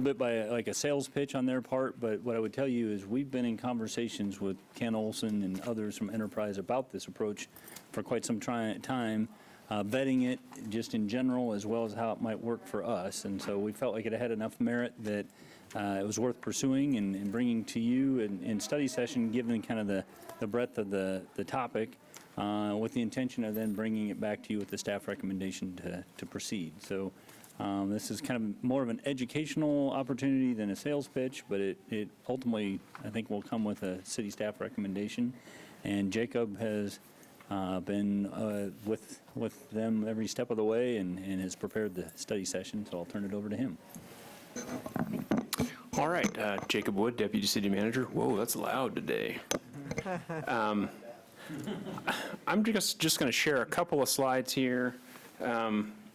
bit by like a sales pitch on their part, but what I would tell you is we've been in conversations with Ken Olson and others from Enterprise about this approach for quite some time, vetting it just in general as well as how it might work for us. And so we felt like it had enough merit that it was worth pursuing and bringing to you in study session, given kind of the breadth of the topic, with the intention of then bringing it back to you with the staff recommendation to proceed. So this is kind of more of an educational opportunity than a sales pitch, but it ultimately, I think, will come with a city staff recommendation. And Jacob has been with them every step of the way and has prepared the study session, so I'll turn it over to him. All right, Jacob Wood, Deputy City Manager. Whoa, that's loud today. I'm just going to share a couple of slides here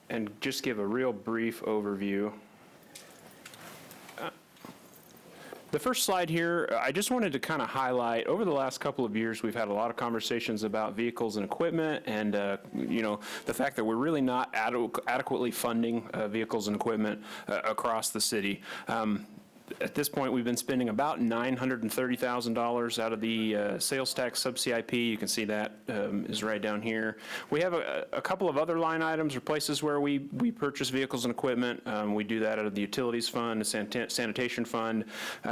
and just give a real brief overview. The first slide here, I just wanted to kind of highlight, over the last couple of years, we've had a lot of conversations about vehicles and equipment and, the fact that we're really not adequately funding vehicles and equipment across the city. At this point, we've been spending about $930,000 out of the sales tax sub-CIP. You can see that is right down here. We have a couple of other line items or places where we purchase vehicles and equipment. We do that out of the utilities fund, the sanitation fund.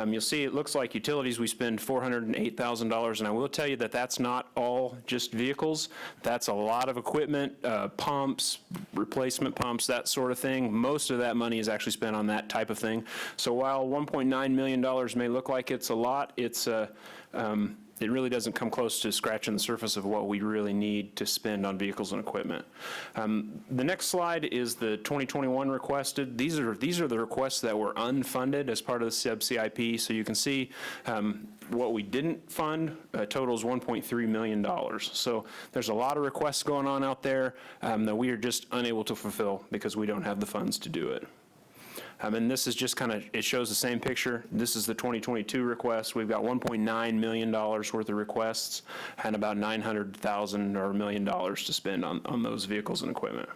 You'll see it looks like utilities, we spend $408,000, and I will tell you that that's not all just vehicles. That's a lot of equipment, pumps, replacement pumps, that sort of thing. Most of that money is actually spent on that type of thing. So while $1.9 million may look like it's a lot, it really doesn't come close to scratching the surface of what we really need to spend on vehicles and equipment. The next slide is the 2021 requested. These are the requests that were unfunded as part of the sub-CIP. So you can see what we didn't fund totals $1.3 million. So there's a lot of requests going on out there that we are just unable to fulfill because we don't have the funds to do it. And this is just kind of, it shows the same picture. This is the 2022 request. We've got $1.9 million worth of requests and about $900,000 or $1 million to spend on those vehicles and equipment.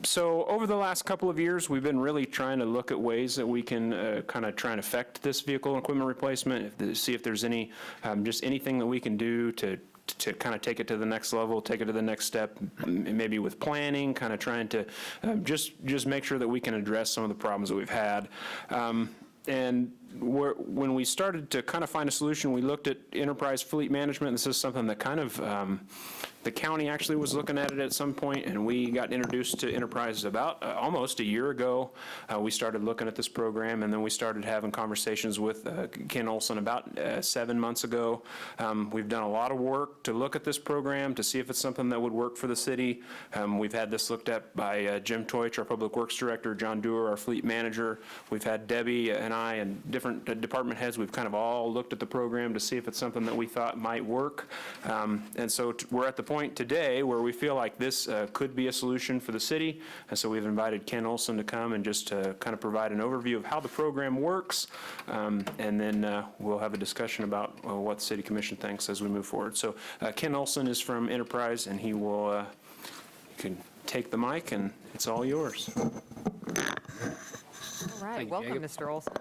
So over the last couple of years, we've been really trying to look at ways that we can kind of try and affect this vehicle and equipment replacement, see if there's any, just anything that we can do to kind of take it to the next level, take it to the next step, maybe with planning, kind of trying to just make sure that we can address some of the problems that we've had. And when we started to kind of find a solution, we looked at enterprise fleet management. This is something that kind of the county actually was looking at it at some point, and we got introduced to Enterprise about almost a year ago. We started looking at this program, and then we started having conversations with Ken Olson about 7 months ago. We've done a lot of work to look at this program to see if it's something that would work for the city. We've had this looked at by Jim Teutsch, our Public Works Director, John Dewar, our Fleet Manager. We've had Debbie and I and different department heads. We've kind of all looked at the program to see if it's something that we thought might work. And so we're at the point today where we feel like this could be a solution for the city. And so we've invited Ken Olson to come and just kind of provide an overview of how the program works. And then we'll have a discussion about what the City Commission thinks as we move forward. So Ken Olson is from Enterprise, and he will you can take the mic, and it's all yours. All right, welcome, Mr. Olson.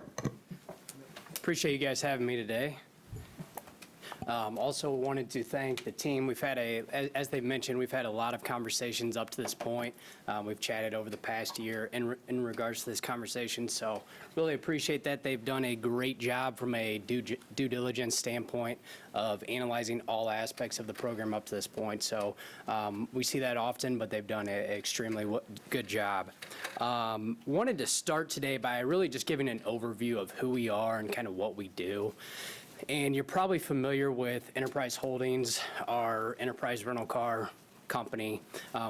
Appreciate you guys having me today. Also wanted to thank the team. We've had as they've mentioned, we've had a lot of conversations up to this point. We've chatted over the past year in regards to this conversation, so really appreciate that. They've done a great job from a due diligence standpoint of analyzing all aspects of the program up to this point. So we see that often, but they've done an extremely good job. Wanted to start today by really just giving an overview of who we are and kind of what we do. And you're probably familiar with Enterprise Holdings, our enterprise rental car company.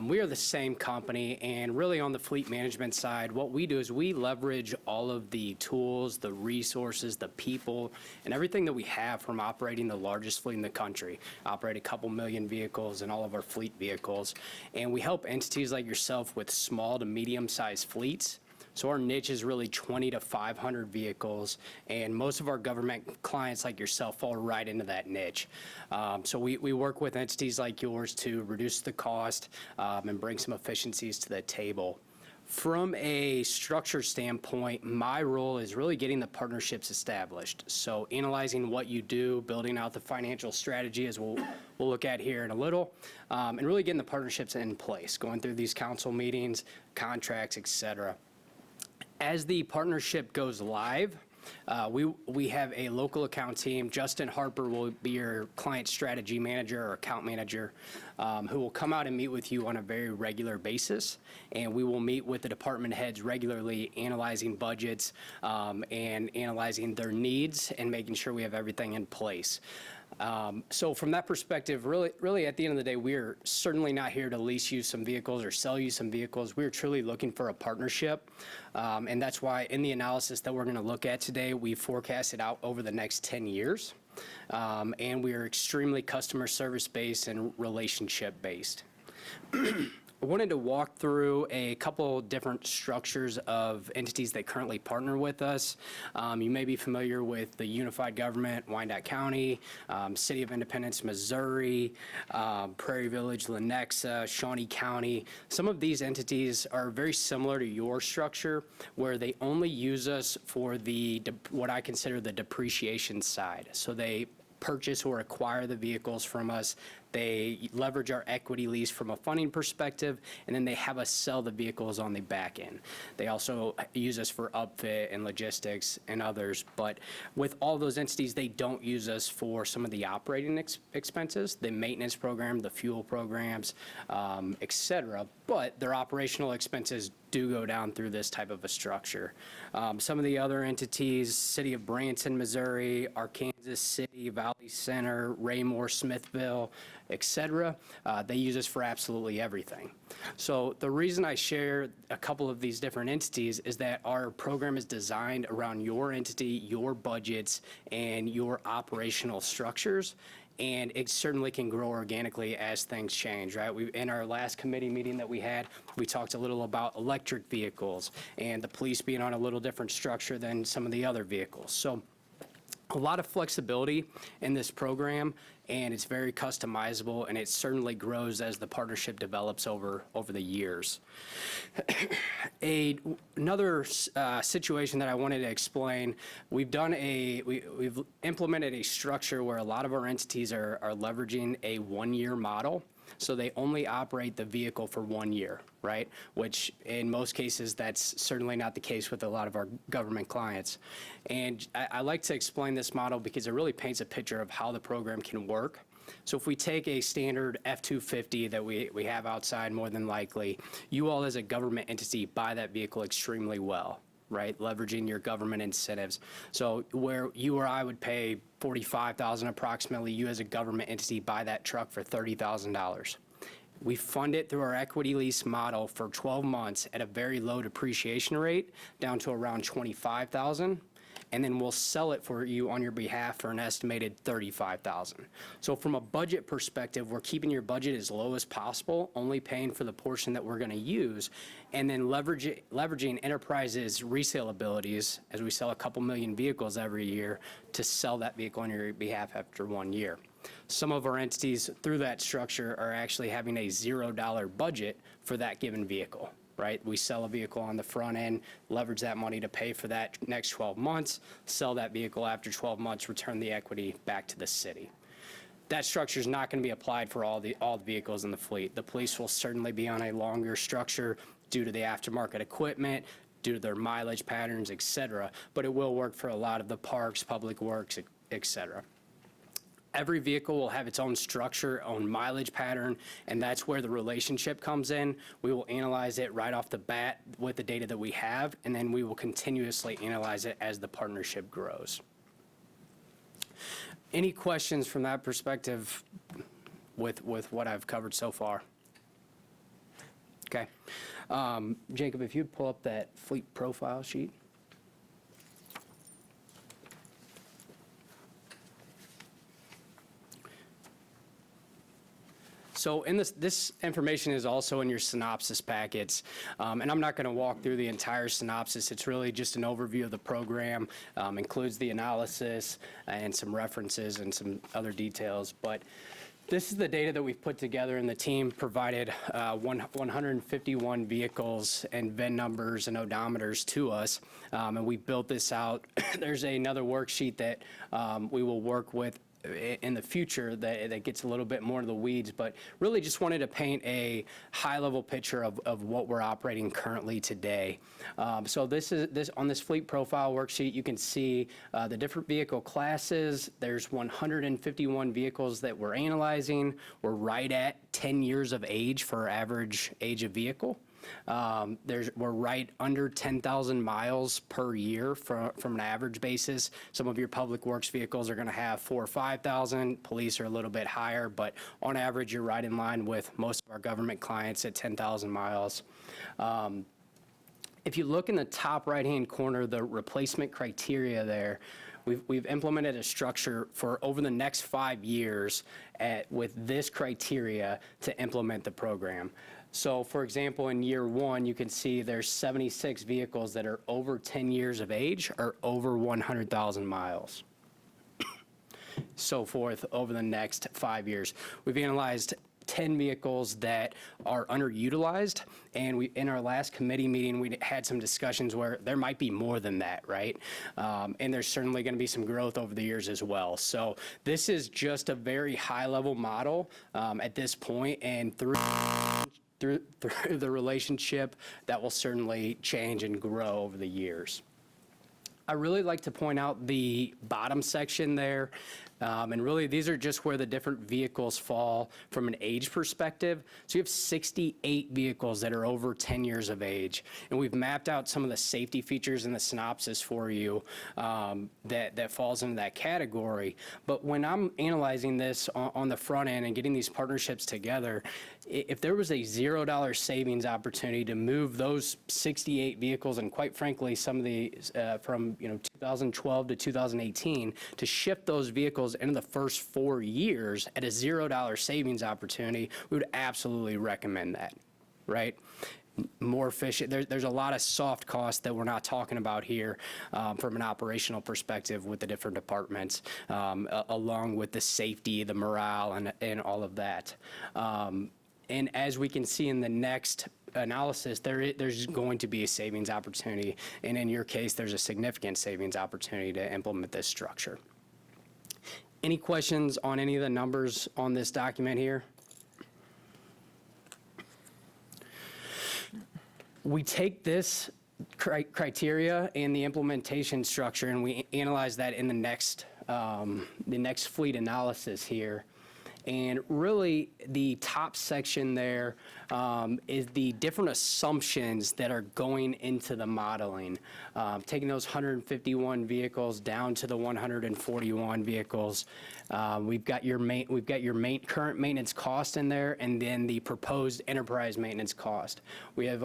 We are the same company, and really on the fleet management side, what we do is we leverage all of the tools, the resources, the people, and everything that we have from operating the largest fleet in the country, operate a couple million vehicles and all of our fleet vehicles. And we help entities like yourself with small to medium-sized fleets. So our niche is really 20 to 500 vehicles, and most of our government clients like yourself fall right into that niche. So we work with entities like yours to reduce the cost and bring some efficiencies to the table. From a structure standpoint, my role is really getting the partnerships established. So analyzing what you do, building out the financial strategy, as we'll look at here in a little, and really getting the partnerships in place, going through these council meetings, contracts, et cetera. As the partnership goes live, we have a local account team. Justin Harper will be your client strategy manager or account manager, who will come out and meet with you on a very regular basis. And we will meet with the department heads regularly, analyzing budgets and analyzing their needs and making sure we have everything in place. So from that perspective, really at the end of the day, we're certainly not here to lease you some vehicles or sell you some vehicles. We're truly looking for a partnership. And that's why in the analysis that we're going to look at today, we forecast it out over the next 10 years. And we are extremely customer service based and relationship based. I wanted to walk through a couple different structures of entities that currently partner with us. You may be familiar with the Unified Government, Wyandotte County, City of Independence, Missouri, Prairie Village, Lenexa, Shawnee County. Some of these entities are very similar to your structure, where they only use us for what I consider the depreciation side. So they purchase or acquire the vehicles from us. They leverage our equity lease from a funding perspective, and then they have us sell the vehicles on the back end. They also use us for upfit and logistics and others, but with all those entities, they don't use us for some of the operating expenses, the maintenance program, the fuel programs, et cetera, but their operational expenses do go down through this type of a structure. Some of the other entities, City of Branson, Missouri, Arkansas City, Valley Center, Raymore, Smithville, et cetera, they use us for absolutely everything. So the reason I share a couple of these different entities is that our program is designed around your entity, your budgets, and your operational structures. And it certainly can grow organically as things change, right? In our last committee meeting that we had, we talked a little about electric vehicles and the police being on a little different structure than some of the other vehicles. So a lot of flexibility in this program, and it's very customizable, and it certainly grows as the partnership develops over the years. Another situation that I wanted to explain, we've implemented a structure where a lot of our entities are leveraging a one-year model. So they only operate the vehicle for 1 year, right? Which in most cases, that's certainly not the case with a lot of our government clients. And I like to explain this model because it really paints a picture of how the program can work. So if we take a standard F-250 that we have outside, more than likely, you all as a government entity buy that vehicle extremely well, right? Leveraging your government incentives. So where you or I would pay $45,000 approximately, you as a government entity buy that truck for $30,000. We fund it through our equity lease model for 12 months at a very low depreciation rate, down to around $25,000. And then we'll sell it for you on your behalf for an estimated $35,000. So from a budget perspective, we're keeping your budget as low as possible, only paying for the portion that we're going to use, and then leveraging Enterprise's resale abilities, as we sell a couple million vehicles every year, to sell that vehicle on your behalf after 1 year. Some of our entities through that structure are actually having a $0 budget for that given vehicle. Right? We sell a vehicle on the front end, leverage that money to pay for that next 12 months, sell that vehicle after 12 months, return the equity back to the city. That structure is not going to be applied for all the vehicles in the fleet. The police will certainly be on a longer structure due to the aftermarket equipment, due to their mileage patterns, et cetera, but it will work for a lot of the parks, public works, et cetera. Every vehicle will have its own structure, own mileage pattern, and that's where the relationship comes in. We will analyze it right off the bat with the data that we have, and then we will continuously analyze it as the partnership grows. Any questions from that perspective with what I've covered so far? Okay. Jacob, if you'd pull up that fleet profile sheet. So in this information is also in your synopsis packets, and I'm not going to walk through the entire synopsis. It's really just an overview of the program, includes the analysis and some references and some other details. But This is the data that we've put together, and the team provided 151 vehicles and VIN numbers and odometers to us, and we built this out. There's another worksheet that we will work with in the future that gets a little bit more into the weeds, but really just wanted to paint a high-level picture of what we're operating currently today. So on this fleet profile worksheet, you can see the different vehicle classes. There's 151 vehicles that we're analyzing. We're right at 10 years of age for our average age of vehicle. We're right under 10,000 miles per year from an average basis. Some of your public works vehicles are going to have 4,000 or 5,000. Police are a little bit higher, but on average, you're right in line with most of our government clients at 10,000 miles. If you look in the top right-hand corner, the replacement criteria there, we've implemented a structure for over the next 5 years with this criteria to implement the program. So, for example, in year one, you can see there's 76 vehicles that are over 10 years of age or over 100,000 miles. So forth over the next 5 years. We've analyzed 10 vehicles that are underutilized, and in our last committee meeting, we had some discussions where there might be more than that, right? And there's certainly going to be some growth over the years as well. So this is just a very high-level model at this point, and through the relationship, that will certainly change and grow over the years. I really like to point out the bottom section there. And really, these are just where the different vehicles fall from an age perspective. So you have 68 vehicles that are over 10 years of age. And we've mapped out some of the safety features in the synopsis for you that falls into that category. But when I'm analyzing this on the front end and getting these partnerships together, if there was a $0 savings opportunity to move those 68 vehicles, and quite frankly, some of the from 2012 to 2018, to shift those vehicles into the first 4 years at a $0 savings opportunity, we would absolutely recommend that, right? More efficient. There's a lot of soft costs that we're not talking about here from an operational perspective with the different departments, along with the safety, the morale, and all of that. And as we can see in the next analysis, there's going to be a savings opportunity. And in your case, there's a significant savings opportunity to implement this structure. Any questions on any of the numbers on this document here? We take this criteria and the implementation structure, and we analyze that in the next fleet analysis here. And really, the top section there is the different assumptions that are going into the modeling. Taking those 151 vehicles down to the 141 vehicles. We've got your current maintenance cost in there, and then the proposed enterprise maintenance cost. We have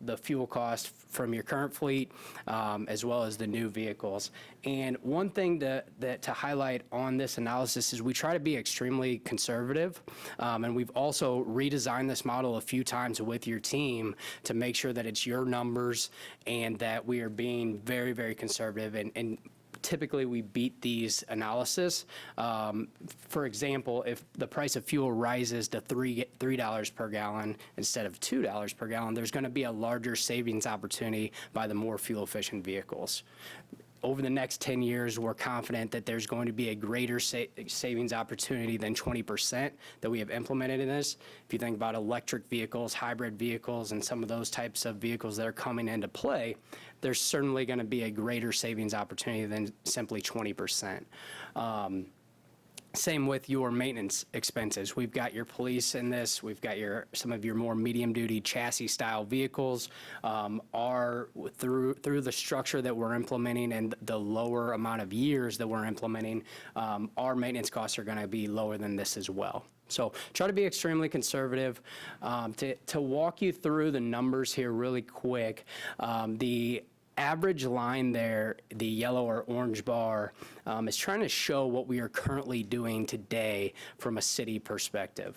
the fuel cost from your current fleet, as well as the new vehicles. And one thing to highlight on this analysis is we try to be extremely conservative, and we've also redesigned this model a few times with your team to make sure that it's your numbers and that we are being very, very conservative. And typically we beat these analysis. For example, if the price of fuel rises to $3 per gallon instead of $2 per gallon, there's going to be a larger savings opportunity by the more fuel-efficient vehicles. Over the next 10 years, we're confident that there's going to be a greater savings opportunity than 20% that we have implemented in this. If you think about electric vehicles, hybrid vehicles, and some of those types of vehicles that are coming into play, there's certainly going to be a greater savings opportunity than simply 20%. Same with your maintenance expenses. We've got your police in this. We've got some of your more medium-duty chassis-style vehicles. Through the structure that we're implementing and the lower amount of years that we're implementing, our maintenance costs are going to be lower than this as well. So try to be extremely conservative. To walk you through the numbers here really quick, the average line there, the yellow or orange bar, is trying to show what we are currently doing today from a city perspective.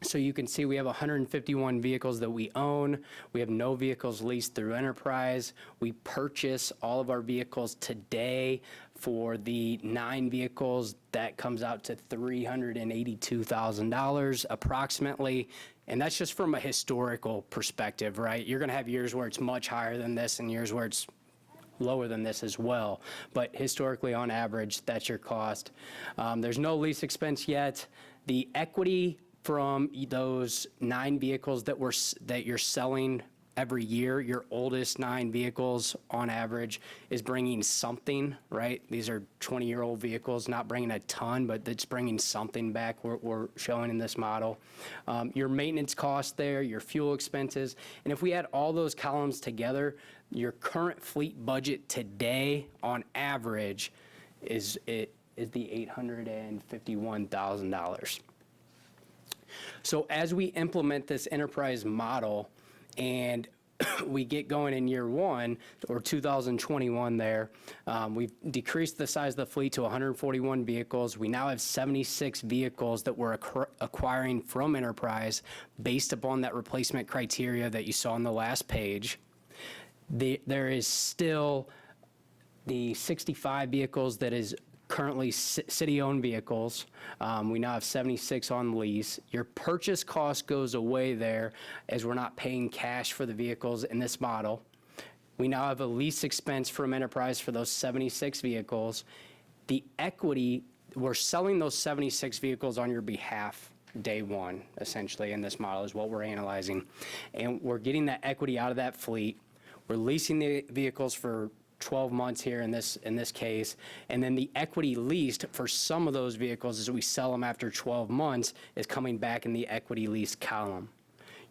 So you can see we have 151 vehicles that we own. We have no vehicles leased through enterprise. We purchase all of our vehicles today For the 9 vehicles, that comes out to $382,000 approximately. And that's just from a historical perspective, right? You're going to have years where it's much higher than this and years where it's lower than this as well. But historically, on average, that's your cost. There's no lease expense yet. The equity from those 9 vehicles that you're selling every year, your oldest 9 vehicles on average is bringing something, right? These are 20-year-old vehicles, not bringing a ton, but it's bringing something back we're showing in this model. Your maintenance cost there, your fuel expenses, and if we add all those columns together, your current fleet budget today on average is the $851,000. So as we implement this enterprise model, and we get going in year 1, or 2021 there, we've decreased the size of the fleet to 141 vehicles. We now have 76 vehicles that we're acquiring from Enterprise based upon that replacement criteria that you saw on the last page. There is still the 65 vehicles that is currently city-owned vehicles. We now have 76 on lease. Your purchase cost goes away there as we're not paying cash for the vehicles in this model. We now have a lease expense from Enterprise for those 76 vehicles. The equity, we're selling those 76 vehicles on your behalf day one, essentially, in this model is what we're analyzing. And we're getting that equity out of that fleet. We're leasing the vehicles for 12 months here in this case, and then the equity leased for some of those vehicles as we sell them after 12 months is coming back in the equity lease column.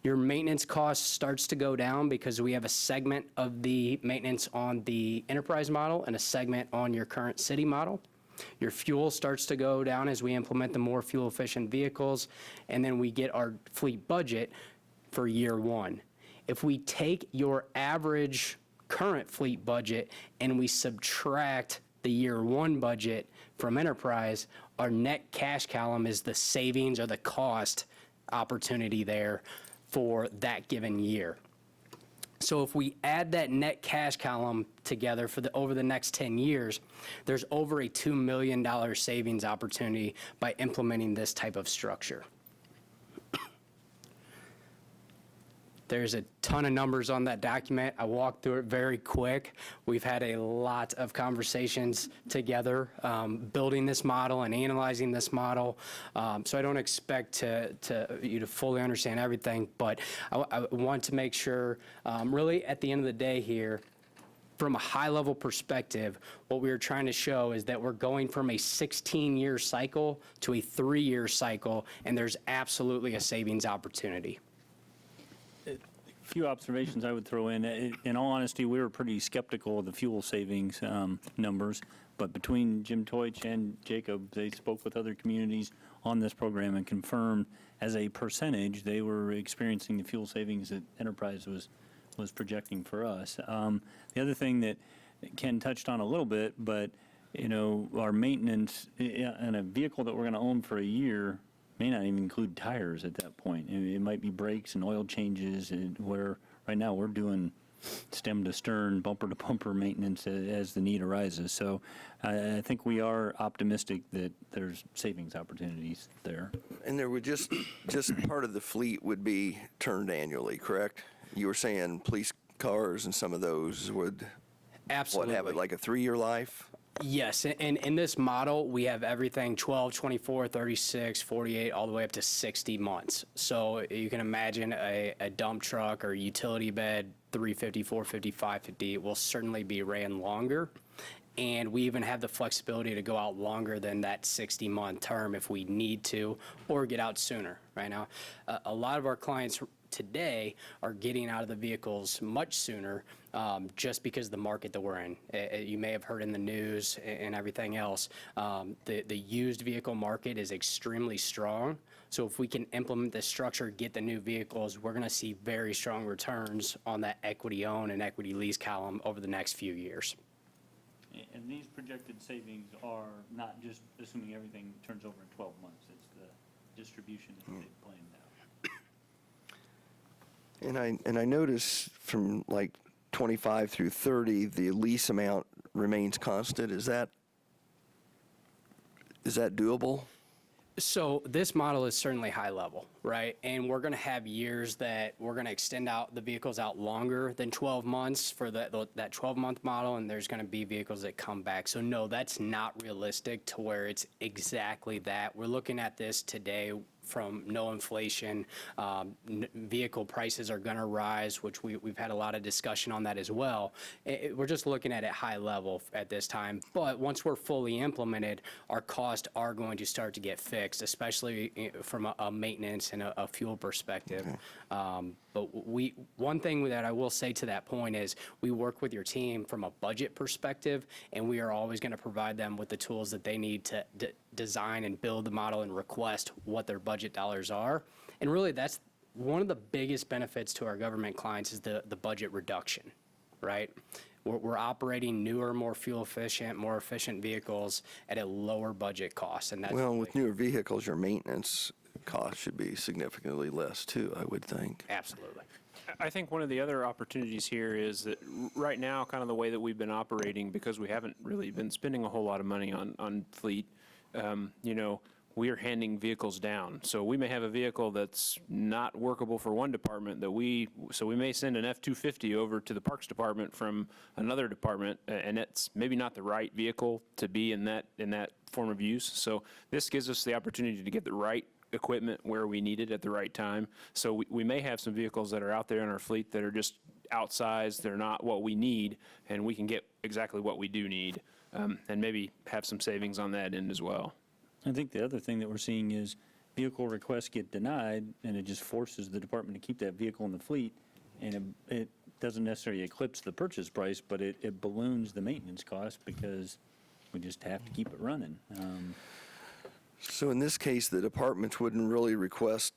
Your maintenance cost starts to go down because we have a segment of the maintenance on the enterprise model and a segment on your current city model. Your fuel starts to go down as we implement the more fuel efficient vehicles, and then we get our fleet budget for year 1. If we take your average current fleet budget and we subtract the year 1 budget from Enterprise, our net cash column is the savings or the cost opportunity there for that given year. So if we add that net cash column together for over the next 10 years, there's over a $2 million savings opportunity by implementing this type of structure. There's a ton of numbers on that document. I walked through it very quick. We've had a lot of conversations together, building this model and analyzing this model. So I don't expect you to fully understand everything, but I want to make sure, really at the end of the day here, from a high-level perspective, what we are trying to show is that we're going from a 16-year cycle to a 3-year cycle, and there's absolutely a savings opportunity. Few observations I would throw in. In all honesty, we were pretty skeptical of the fuel savings numbers, but between Jim Teutsch and Jacob, they spoke with other communities on this program and confirmed as a percentage they were experiencing the fuel savings that Enterprise was projecting for us. The other thing that Ken touched on a little bit, but our maintenance in a vehicle that we're going to own for a year may not even include tires at that point. It might be brakes and oil changes, and where right now we're doing stem to stern, bumper to bumper maintenance as the need arises. So I think we are optimistic that there's savings opportunities there. And there would just part of the fleet would be turned annually, correct? You were saying police cars and some of those would Absolutely. have it like a 3-year life? Yes, and in this model, we have everything 12, 24, 36, 48, all the way up to 60 months. So you can imagine a dump truck or utility bed, 350, 450, 550, will certainly be ran longer. And we even have the flexibility to go out longer than that 60-month term if we need to, or get out sooner. Right now, a lot of our clients today are getting out of the vehicles much sooner, just because of the market that we're in. You may have heard in the news and everything else, the used vehicle market is extremely strong. So if we can implement this structure, get the new vehicles, we're going to see very strong returns on that equity own and equity lease column over the next few years. And these projected savings are not just assuming everything turns over in 12 months. It's the distribution that they've planned out. And I notice from like 25 through 30, the lease amount remains constant. Is that Is that doable? So this model is certainly high level, right? And we're going to have years that we're going to extend out the vehicles out longer than 12 months for that 12-month model, and there's going to be vehicles that come back. So no, that's not realistic to where it's exactly that. We're looking at this today from no inflation. Vehicle prices are going to rise, which we've had a lot of discussion on that as well. We're just looking at it high level at this time. But once we're fully implemented, our costs are going to start to get fixed, especially from a maintenance and a fuel perspective. But one thing that I will say to that point is we work with your team from a budget perspective, and we are always going to provide them with the tools that they need to design and build the model and request what their budget dollars are. And really, that's one of the biggest benefits to our government clients is the budget reduction, right? We're operating newer, more fuel efficient, more efficient vehicles at a lower budget cost. And that's Well, with newer vehicles, your maintenance cost should be significantly less too, I would think. absolutely. I think one of the other opportunities here is that right now, kind of the way that we've been operating, because we haven't really been spending a whole lot of money on fleet, we are handing vehicles down. So we may have a vehicle that's not workable for one department so we may send an F-250 over to the Parks Department from another department, and it's maybe not the right vehicle to be in that form of use. So this gives us the opportunity to get the right equipment where we need it at the right time. So we may have some vehicles that are out there in our fleet that are just outsized, they're not what we need, and we can get exactly what we do need, and maybe have some savings on that end as well. I think the other thing that we're seeing is vehicle requests get denied, and it just forces the department to keep that vehicle in the fleet, and it doesn't necessarily eclipse the purchase price, but it balloons the maintenance cost because we just have to keep it running. So in this case, the departments wouldn't really request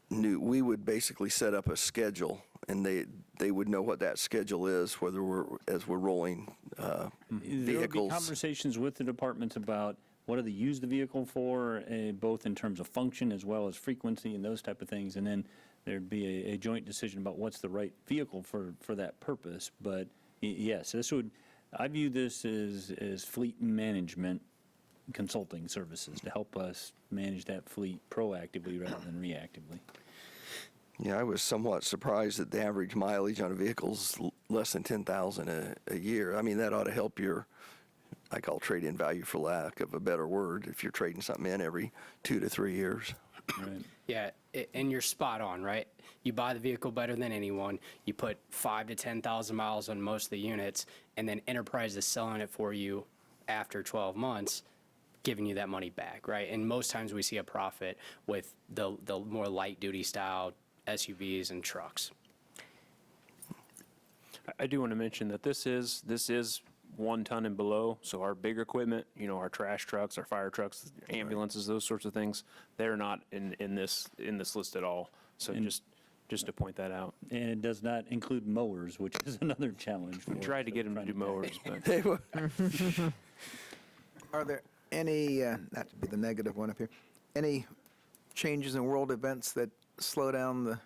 we would basically set up a schedule, and they would know what that schedule is, whether as we're rolling There will be vehicles. conversations with the departments about what do they use the vehicle for, both in terms of function as well as frequency and those type of things. And then there'd be a joint decision about what's the right vehicle for that purpose. But yes, I view this as fleet management consulting services to help us manage that fleet proactively rather than reactively. Yeah, I was somewhat surprised that the average mileage on a vehicle is less than 10,000 a year. I mean, that ought to help I call trade-in value for lack of a better word, if you're trading something in every 2 to 3 years. Right. Yeah, and you're spot on, right? You buy the vehicle better than anyone. You put 5,000 to 10,000 miles on most of the units, and then Enterprise is selling it for you after 12 months, giving you that money back, right? And most times we see a profit with the more light-duty style SUVs and trucks. I do want to mention that this is 1 ton and below, so our big equipment, our trash trucks, our fire trucks, ambulances, those sorts of things, they're not in this list at all. So just to point that out. And it does not include mowers, which is another challenge. We tried to get them to do mowers, but They were- Are there any, not to be the negative one up here, any changes in world events that slow down the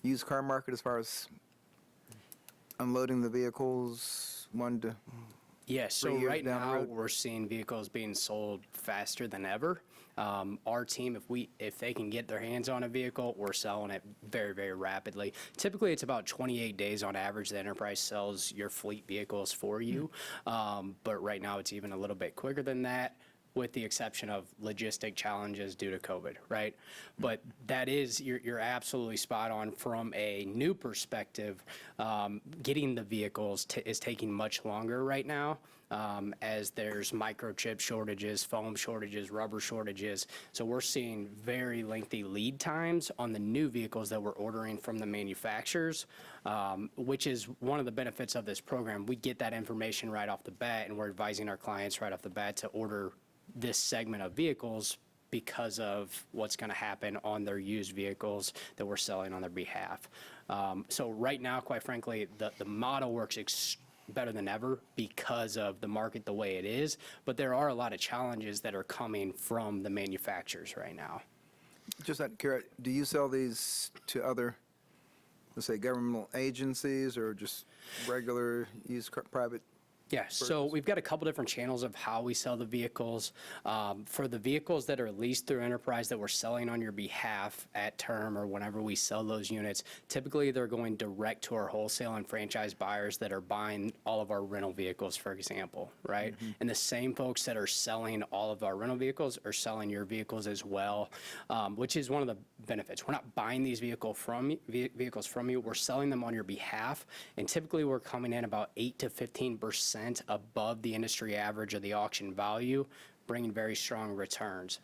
used car market as far as unloading the vehicles, 1 to Yeah, so 3 years right down the now, road? we're seeing vehicles being sold faster than ever. Our team, if they can get their hands on a vehicle, we're selling it very, very rapidly. Typically, it's about 28 days on average that Enterprise sells your fleet vehicles for you. But right now, it's even a little bit quicker than that, with the exception of logistic challenges due to COVID, right? But that is, you're absolutely spot on from a new perspective. Getting the vehicles is taking much longer right now, as there's microchip shortages, foam shortages, rubber shortages. So we're seeing very lengthy lead times on the new vehicles that we're ordering from the manufacturers, which is one of the benefits of this program. We get that information right off the bat, and we're advising our clients right off the bat to order this segment of vehicles because of what's going to happen on their used vehicles that we're selling on their behalf. So right now, quite frankly, the model works better than ever because of the market the way it is, but there are a lot of challenges that are coming from the manufacturers right now. Just out of curiosity, do you sell these to other, let's say, governmental agencies or just regular used car, private Yeah, so we've got a couple different channels of how we sell the vehicles. For the vehicles that are leased through Enterprise that we're selling on your behalf at term or whenever we sell those units, typically they're going direct to our wholesale and franchise buyers that are buying all of our rental vehicles, for example, right? And the same folks that are selling all of our rental vehicles are selling your vehicles as well, which is one of the benefits. We're not buying these vehicles from you, we're selling them on your behalf, and typically we're coming in about 8 to 15% above the industry average of the auction value, bringing very strong returns.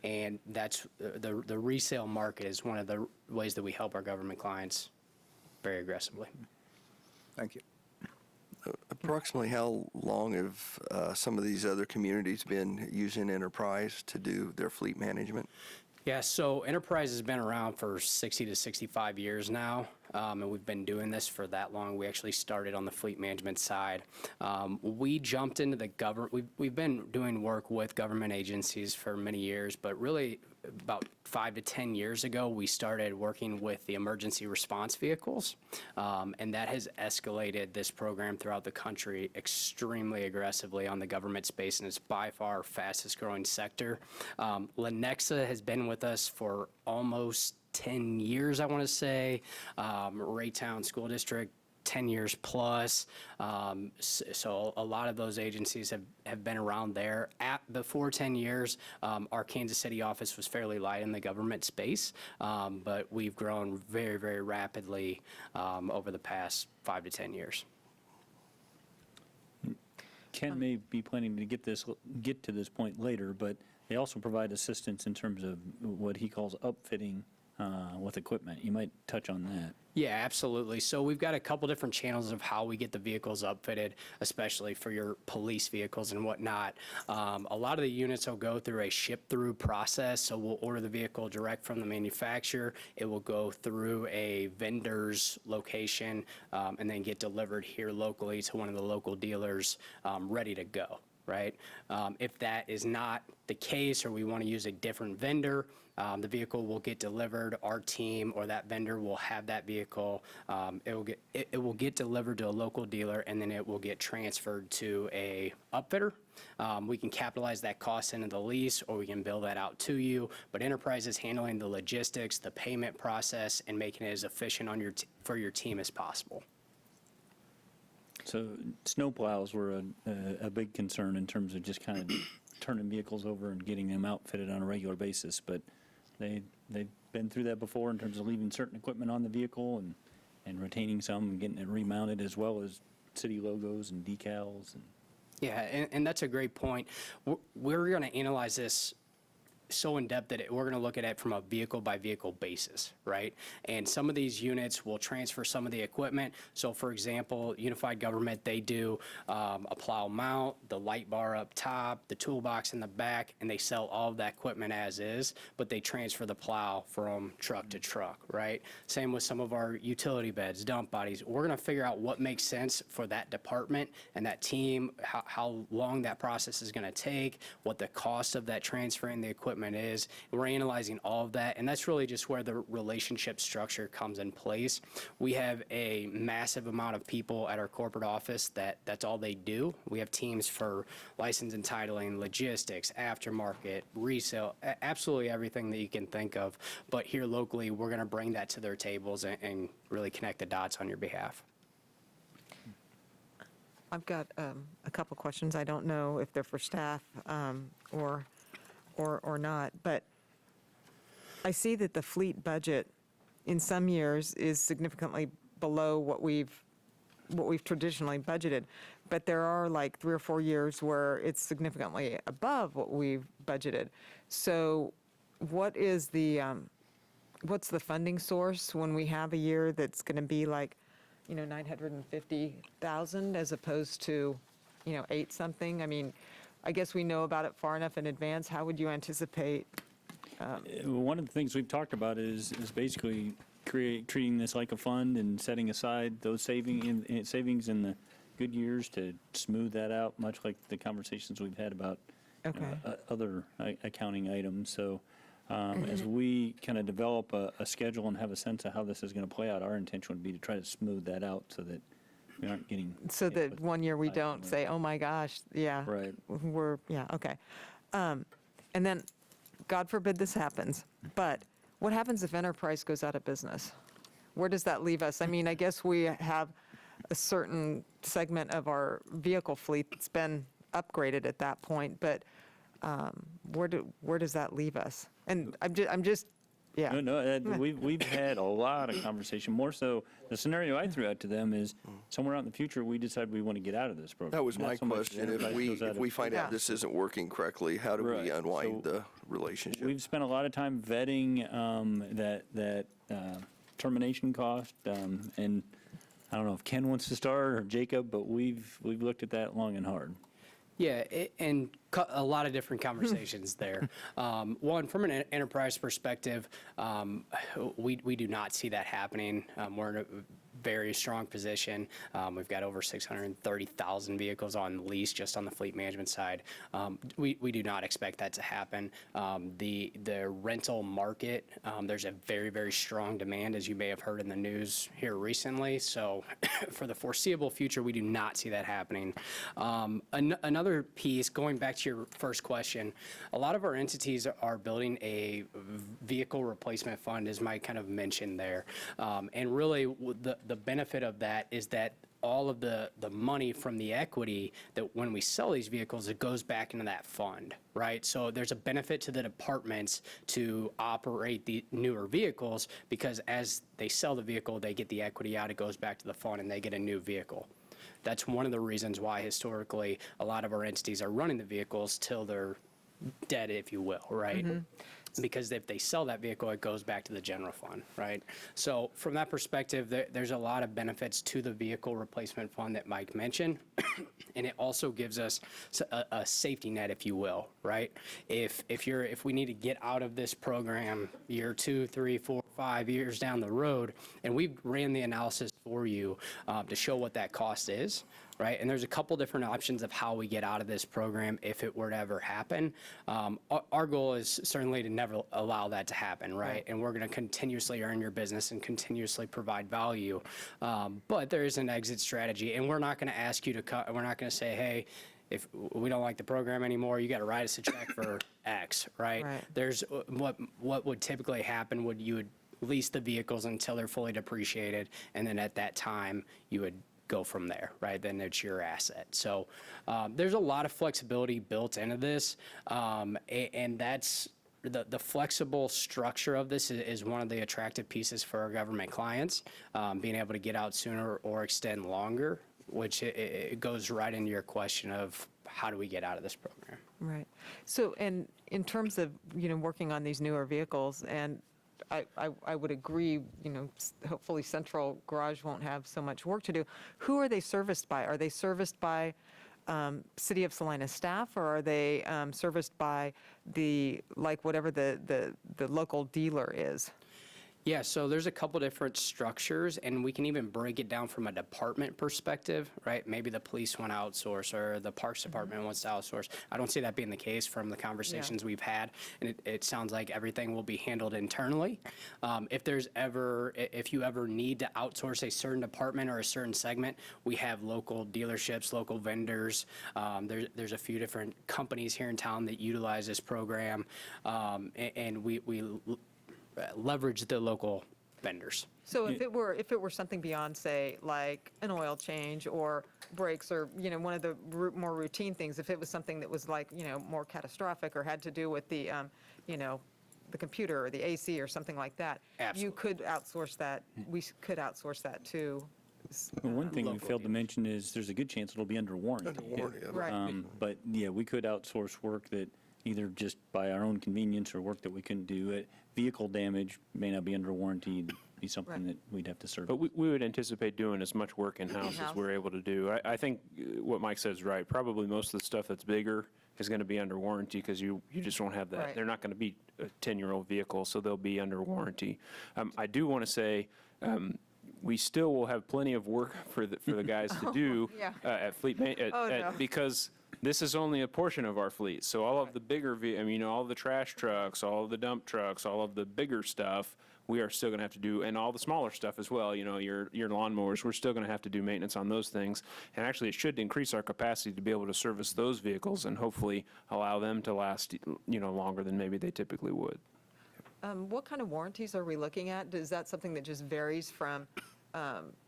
And that's the resale market is one of the ways that we help our government clients very aggressively. Thank you. Approximately how long have some of these other communities been using Enterprise to do their fleet management? Yeah, so Enterprise has been around for 60 to 65 years now, and we've been doing this for that long. We actually started on the fleet management side. We jumped into the government. We've been doing work with government agencies for many years, but really about 5 to 10 years ago, we started working with the emergency response vehicles, and that has escalated this program throughout the country extremely aggressively on the government space, and it's by far our fastest growing sector. Lenexa has been with us for almost 10 years, I want to say. Raytown School District, 10 years plus. So a lot of those agencies have been around there. Before 10 years, our Kansas City office was fairly light in the government space, but we've grown very, very rapidly over the past 5 to 10 years. Ken may be planning to get to this point later, but they also provide assistance in terms of what he calls upfitting with equipment. You might touch on that. Yeah, absolutely. So we've got a couple different channels of how we get the vehicles upfitted, especially for your police vehicles and whatnot. A lot of the units will go through a ship-through process. So we'll order the vehicle direct from the manufacturer. It will go through a vendor's location and then get delivered here locally to one of the local dealers ready to go, right? If that is not the case or we want to use a different vendor, the vehicle will get delivered. Our team or that vendor will have that vehicle. It will get delivered to a local dealer, and then it will get transferred to a upfitter. We can capitalize that cost into the lease, or we can bill that out to you. But Enterprise is handling the logistics, the payment process, and making it as efficient on for your team as possible. So snowplows were a big concern in terms of just kind of turning vehicles over and getting them outfitted on a regular basis, but they've been through that before in terms of leaving certain equipment on the vehicle and retaining some and getting it remounted, as well as city logos and decals. Yeah, and that's a great point. We're going to analyze this so in depth that we're going to look at it from a vehicle by vehicle basis, right? And some of these units will transfer some of the equipment. So for example, Unified Government, they do a plow mount, the light bar up top, the toolbox in the back, and they sell all of that equipment as is, but they transfer the plow from truck to truck, right? Same with some of our utility beds, dump bodies. We're going to figure out what makes sense for that department and that team, how long that process is going to take, what the cost of that transferring the equipment is. We're analyzing all of that, and that's really just where the relationship structure comes in place. We have a massive amount of people at our corporate office that's all they do. We have teams for license and titling, logistics, aftermarket, resale, absolutely everything that you can think of. But here locally, we're going to bring that to their tables and really connect the dots on your behalf. I've got a couple questions. I don't know if they're for staff or not, but I see that the fleet budget in some years is significantly below what we've traditionally budgeted, but there are like 3 or 4 years where it's significantly above what we've budgeted. So what is what's the funding source when we have a year that's going to be like, $950,000 as opposed to, 8 something? I mean, I guess we know about it far enough in advance. How would you anticipate? One of the things we've talked about is basically treating this like a fund and setting aside those savings in the good years to smooth that out, much like the conversations we've had about other accounting items. So as we kind of develop a schedule and have a sense of how this is going to play out, our intention would be to try to smooth that out so that we aren't getting. So hit that with one year we $5 don't say, oh my gosh, yeah. Right. Okay. And then, God forbid this happens, but what happens if Enterprise goes out of business? Where does that leave us? I mean, I guess we have a certain segment of our vehicle fleet that's been upgraded at that point, but where does that leave us? And I'm just, yeah. No, we've had a lot of conversation, more so, the scenario I threw out to them is, somewhere out in the future, we decide we want to get out of this program. That was Not my so much question. Enterprise goes out If of- we find Yeah. out this isn't working correctly, how do we Right. unwind So the relationship? We've spent a lot of time vetting that termination cost, and I don't know if Ken wants to start or Jacob, but we've looked at that long and hard. Yeah, and a lot of different conversations there. One, from an enterprise perspective, we do not see that happening. We're in a very strong position. We've got over 630,000 vehicles on lease just on the fleet management side. We do not expect that to happen. The rental market, there's a very, very strong demand, as you may have heard in the news here recently. So for the foreseeable future, we do not see that happening. Another piece, going back to your first question, a lot of our entities are building a vehicle replacement fund, as Mike kind of mentioned there. And really, the benefit of that is that all of the money from the equity, that when we sell these vehicles, it goes back into that fund, right? So there's a benefit to the departments to operate the newer vehicles, because as they sell the vehicle, they get the equity out, it goes back to the fund, and they get a new vehicle. That's one of the reasons why historically a lot of our entities are running the vehicles till they're dead, if you will, right? Because if they sell that vehicle, it goes back to the general fund, right? So from that perspective, there's a lot of benefits to the vehicle replacement fund that Mike mentioned. And it also gives us a safety net, if you will, right? If we need to get out of this program year 2, 3, 4, 5 years down the road, and we ran the analysis for you to show what that cost is, right? And there's a couple different options of how we get out of this program if it were to ever happen. Our goal is certainly to never allow that to happen, right? And we're going to continuously earn your business and continuously provide value. But there is an exit strategy, and we're not going to ask you to cut. We're not going to say, hey, if we don't like the program anymore, you got to write us a check for X, right? Right. There's what would typically happen would you would lease the vehicles until they're fully depreciated, and then at that time you would go from there, right? Then it's your asset. So there's a lot of flexibility built into this, and that's the flexible structure of this is one of the attractive pieces for our government clients, being able to get out sooner or extend longer, which it goes right into your question of how do we get out of this program. Right. So, and in terms of, working on these newer vehicles, and I would agree, hopefully Central Garage won't have so much work to do. Who are they serviced by? Are they serviced by City of Salina staff, or are they serviced by whatever the local dealer is? Yeah, so there's a couple different structures, and we can even break it down from a department perspective, right? Maybe the police want to outsource, or the parks department wants to outsource. I don't see that being the case from the conversations we've had, and it sounds like everything will be handled internally. If you ever need to outsource a certain department or a certain segment, we have local dealerships, local vendors. There's a few different companies here in town that utilize this program, and we leverage the local vendors. So if it were something beyond, say, like an oil change or brakes, or, one of the more routine things, if it was something that was like, more catastrophic or had to do with the, the computer or the AC or something like that, you could outsource that, we could outsource that to. Well, one thing we Local failed to mention is there's a good chance it'll be under warranty. Under warranty, yeah. Right. But yeah, we could outsource work that either just by our own convenience or work that we couldn't do. Vehicle damage may not be under warranty, it'd be something Right. that we'd have to service. But we would anticipate doing as much work in-house as In-house. we're able to do. I think what Mike says is right. Probably most of the stuff that's bigger is going to be under warranty, because you just won't have that. Right. They're not going to be a 10-year-old vehicle, so they'll be under warranty. I do want to say, we still will have plenty of work for the guys to do Yeah. at Fleet Oh, no. because this is only a portion of our fleet. So all of the bigger, all the trash trucks, all of the dump trucks, all of the bigger stuff we are still going to have to do, and all the smaller stuff as well, your lawnmowers, we're still going to have to do maintenance on those things. And actually, it should increase our capacity to be able to service those vehicles and hopefully allow them to last, longer than maybe they typically would. What kind of warranties are we looking at? Is that something that just varies from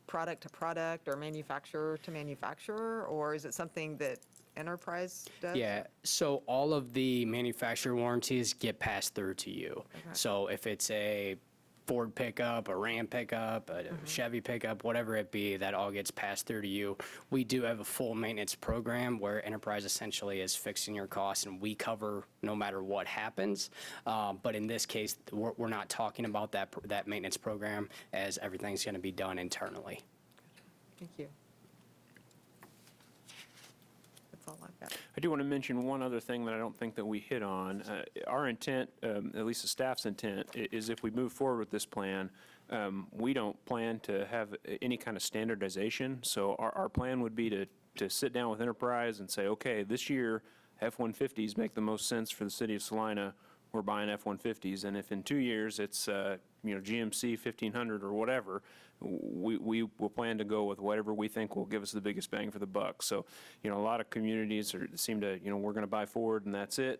product to product or manufacturer to manufacturer? Or is it something that Enterprise does? Yeah, so all of the manufacturer warranties get passed through to you. So if it's a Ford pickup, a Ram pickup, a Chevy pickup, whatever it be, that all gets passed through to you. We do have a full maintenance program where Enterprise essentially is fixing your costs, and we cover no matter what happens. But in this case, we're not talking about that maintenance program, as everything's going to be done internally. Thank you. That's all I've got. I do want to mention one other thing that I don't think that we hit on. Our intent, at least the staff's intent, is if we move forward with this plan, we don't plan to have any kind of standardization. So our plan would be to sit down with Enterprise and say, okay, this year F-150s make the most sense for the city of Salina. We're buying F-150s, and if in 2 years it's GMC 1500 or whatever, we will plan to go with whatever we think will give us the biggest bang for the buck. So, a lot of communities seem to, we're going to buy Ford and that's it.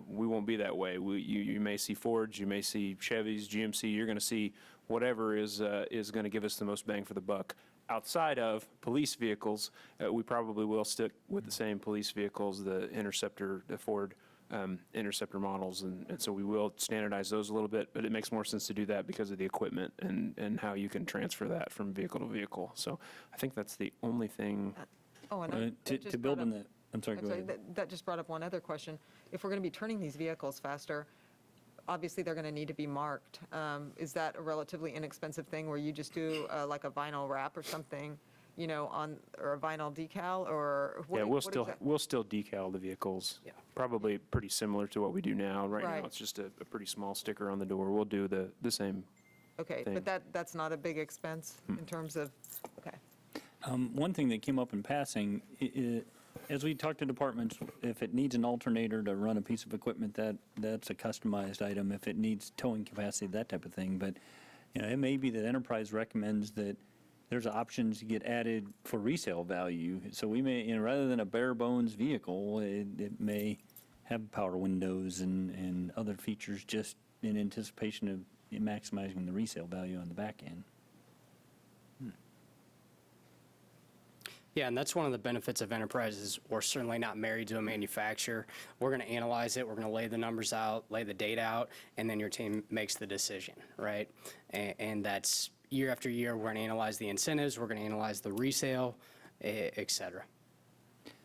We won't be that way. You may see Fords, you may see Chevys, GMC. You're going to see whatever is going to give us the most bang for the buck. Outside of police vehicles, we probably will stick with the same police vehicles, the Interceptor, the Ford Interceptor models, and so we will standardize those a little bit, but it makes more sense to do that because of the equipment and how you can transfer that from vehicle to vehicle. So I think that's the only thing. Oh, and To build on that, I'm sorry, go ahead. that just brought up one other question. If we're going to be turning these vehicles faster, obviously they're going to need to be marked. Is that a relatively inexpensive thing where you just do like a vinyl wrap or something, or a vinyl decal, or what? Yeah, what is that? we'll still decal the vehicles. Yeah. Probably pretty similar to what we do now. Right Right. now, it's just a pretty small sticker on the door. We'll do the same. Okay, thing. but that's not a big expense in terms of, okay. One thing that came up in passing, as we talk to departments, if it needs an alternator to run a piece of equipment, that's a customized item. If it needs towing capacity, that type of thing. But, it may be that Enterprise recommends that there's options to get added for resale value. So we may, rather than a bare bones vehicle, it may have power windows and other features just in anticipation of maximizing the resale value on the back end. Yeah, and that's one of the benefits of Enterprise is we're certainly not married to a manufacturer. We're going to analyze it, we're going to lay the numbers out, lay the data out, and then your team makes the decision, right? And that's year after year, we're going to analyze the incentives, we're going to analyze the resale, et cetera.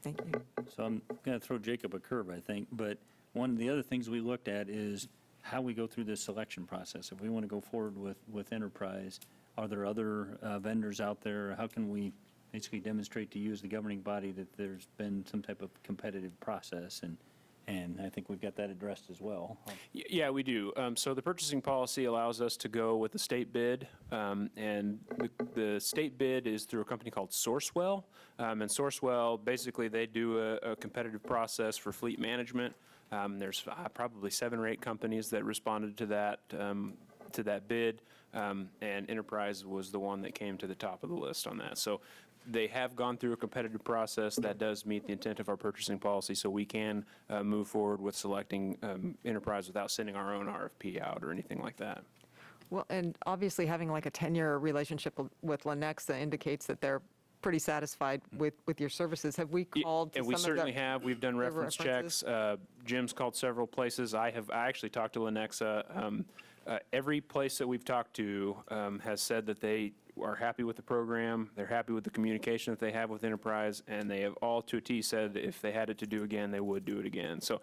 Thank you. So I'm going to throw Jacob a curve, I think, but one of the other things we looked at is how we go through this selection process. If we want to go forward with Enterprise, are there other vendors out there? How can we basically demonstrate to you as the governing body that there's been some type of competitive process? And I think we've got that addressed as well. Yeah, we do. So the purchasing policy allows us to go with the state bid, and the state bid is through a company called Sourcewell. And Sourcewell, basically, they do a competitive process for fleet management. There's probably 7 or 8 companies that responded to that bid, and Enterprise was the one that came to the top of the list on that. So they have gone through a competitive process that does meet the intent of our purchasing policy, so we can move forward with selecting Enterprise without sending our own RFP out or anything like that. Well, and obviously having like a 10-year relationship with Lenexa indicates that they're pretty satisfied with your services. Have we called to And some we of certainly the- have. We've done the reference checks. Jim's called several places. I actually talked to Lenexa. Every place that we've talked to has said that they are happy with the program, they're happy with the communication that they have with Enterprise, and they have all to a T said that if they had it to do again, they would do it again. So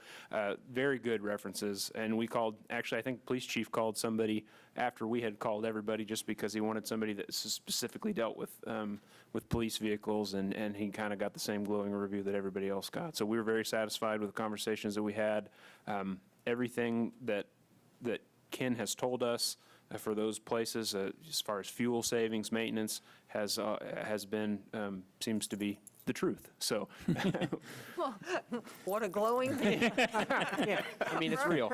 very good references. And we called, actually, I think the police chief called somebody after we had called everybody just because he wanted somebody that specifically dealt with police vehicles, and he kind of got the same glowing review that everybody else got. So we were very satisfied with the conversations that we had. Everything that Ken has told us for those places, as far as fuel savings, maintenance, has been seems to be the truth. So, What a glowing yeah, I mean, it's real.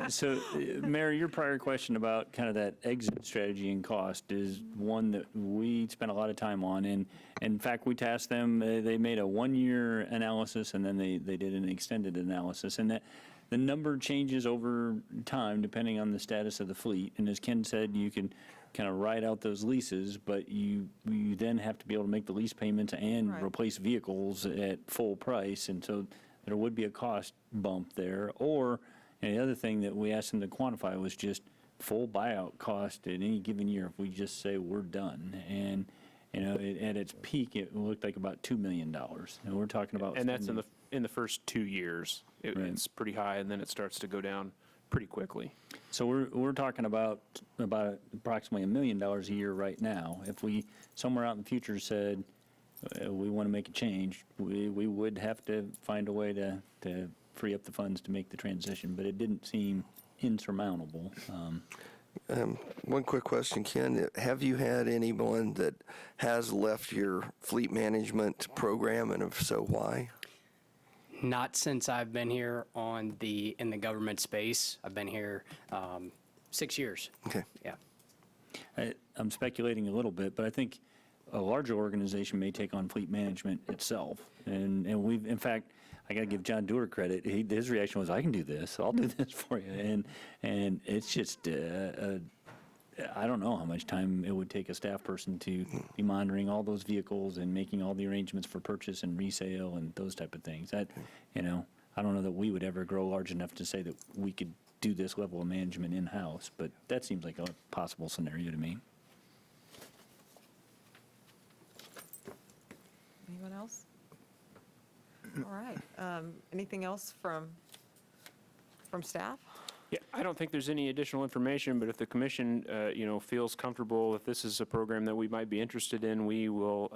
So, Mayor, your prior question about kind of that exit strategy and cost is one that we spent a lot of time on. And in fact, we tasked them, they made a 1-year analysis and then they did an extended analysis. And that the number changes over time depending on the status of the fleet. And as Ken said, you can kind of ride out those leases, but you then have to be able to make the lease payments and Right. replace vehicles at full price. And so there would be a cost bump there. Or, and the other thing that we asked them to quantify was just full buyout cost at any given year if we just say we're done. And, at its peak, it looked like about $2 million. And we're talking about. And that's spending- in the first 2 years. Right. It's pretty high, and then it starts to go down pretty quickly. So we're talking about approximately $1 million a year right now. If we, somewhere out in the future said, we want to make a change, we would have to find a way to free up the funds to make the transition, but it didn't seem insurmountable. One quick question, Ken. Have you had anyone that has left your fleet management program, and if so, why? Not since I've been here in the government space. I've been here 6 years. Okay. Yeah. I'm speculating a little bit, but I think a larger organization may take on fleet management itself. And we've, in fact, I got to give John Dewar credit. His reaction was, I can do this. I'll do this for you. And it's just, I don't know how much time it would take a staff person to be monitoring all those vehicles and making all the arrangements for purchase and resale and those type of things. That, I don't know that we would ever grow large enough to say that we could do this level of management in-house, but that seems like a possible scenario to me. Anyone else? All right. Anything else from staff? Yeah, I don't think there's any additional information, but if the commission, feels comfortable, if this is a program that we might be interested in, we will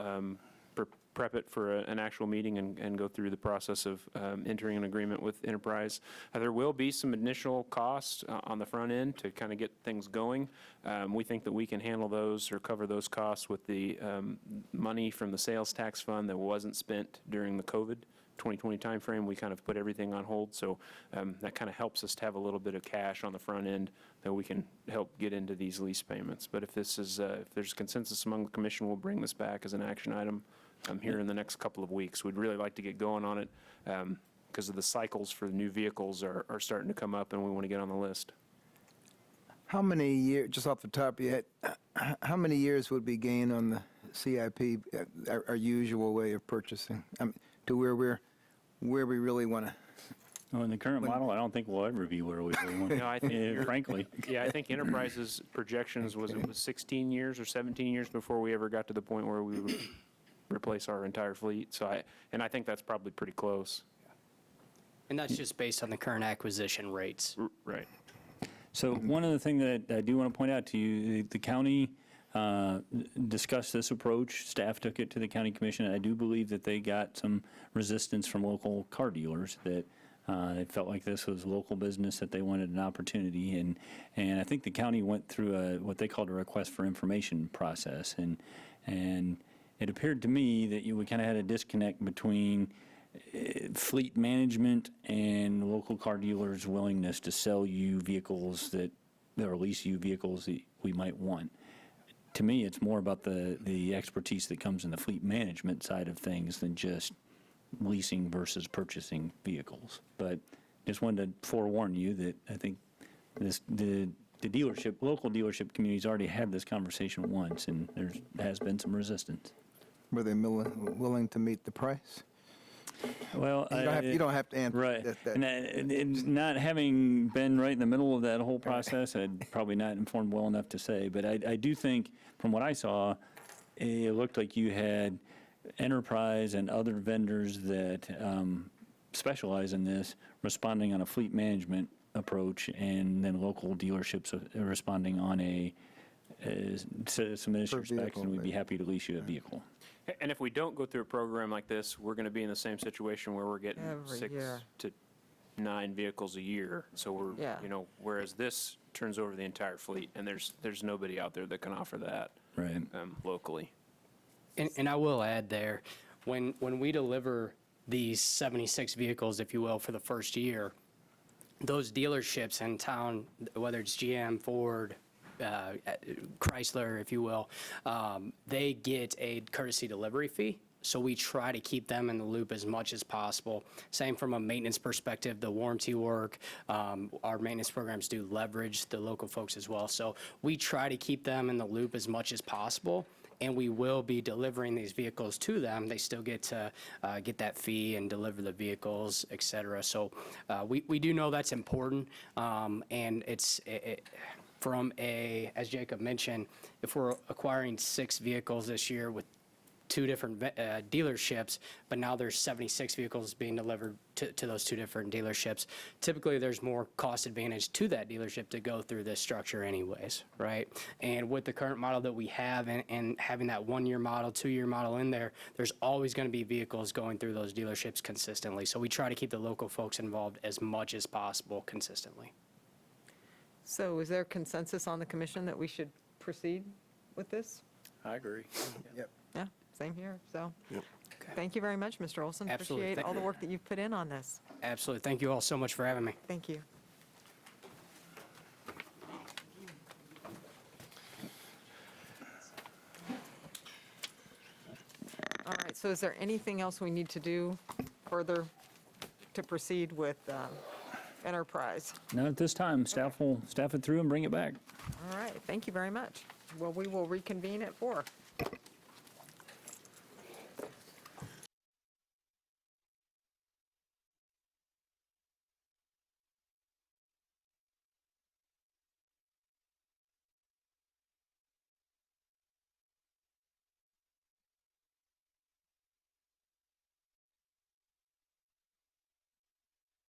prep it for an actual meeting and go through the process of entering an agreement with Enterprise. There will be some initial costs on the front end to kind of get things going. We think that we can handle those or cover those costs with the money from the sales tax fund that wasn't spent during the COVID 2020 timeframe. We kind of put everything on hold, so that kind of helps us to have a little bit of cash on the front end that we can help get into these lease payments. But if there's consensus among the commission, we'll bring this back as an action item here in the next couple of weeks. We'd really like to get going on it because of the cycles for the new vehicles are starting to come up, and we want to get on the list. How many years, just off the top of your head, how many years would be gained on the CIP, our usual way of purchasing, to where we really want to? Well, in the current model, I don't think we'll ever be where we really want No, I think to, frankly. Yeah, I think Enterprise's projections was 16 years or 17 years before we ever got to the point where we would replace our entire fleet. So I think that's probably pretty close. And that's just based on the current acquisition rates. Right. So one of the things that I do want to point out to you, the county discussed this approach. Staff took it to the county commission. I do believe that they got some resistance from local car dealers that they felt like this was local business, that they wanted an opportunity. And I think the county went through what they called a request for information process. And it appeared to me that we kind of had a disconnect between fleet management and local car dealers' willingness to sell you vehicles or lease you vehicles that we might want. To me, it's more about the expertise that comes in the fleet management side of things than just leasing versus purchasing vehicles. But just wanted to forewarn you that I think the local dealership community's already had this conversation once, and there has been some resistance. Were they willing to meet the price? Well, You don't have to answer. right. that. And not having been right in the middle of that whole process, I'd probably not informed well enough to say. But I do think, from what I saw, it looked like you had Enterprise and other vendors that specialize in this responding on a fleet management approach, and then local dealerships responding on a submit us your specs, vehicle, and we'd be right. happy to lease you a vehicle. And if we don't go through a program like this, we're going to be in the same situation where we're getting Every 6 year. to 9 vehicles a year. So we're, Yeah. whereas this turns over the entire fleet, and there's nobody out there that can offer that Right. locally. And I will add there, when we deliver these 76 vehicles, if you will, for the first year, those dealerships in town, whether it's GM, Ford, Chrysler, if you will, they get a courtesy delivery fee. So we try to keep them in the loop as much as possible. Same from a maintenance perspective, the warranty work, our maintenance programs do leverage the local folks as well. So we try to keep them in the loop as much as possible. And we will be delivering these vehicles to them. They still get to get that fee and deliver the vehicles, et cetera. So we do know that's important. And it's from as Jacob mentioned, if we're acquiring 6 vehicles this year with 2 different dealerships, but now there's 76 vehicles being delivered to those 2 different dealerships. Typically, there's more cost advantage to that dealership to go through this structure anyways, right? And with the current model that we have and having that 1-year model, 2-year model in there, there's always going to be vehicles going through those dealerships consistently. So we try to keep the local folks involved as much as possible consistently. So is there consensus on the commission that we should proceed with this? I agree. Yep. Yeah, same here, so. Yep. Thank you very much, Mr. Olson. Absolutely. Appreciate all the work that you've put in on this. Absolutely. Thank you all so much for having me. Thank you. All right, so is there anything else we need to do further to proceed with Enterprise? Not at this time. Staff will staff it through and bring it back. All right, thank you very much. Well, we will reconvene at 4:00.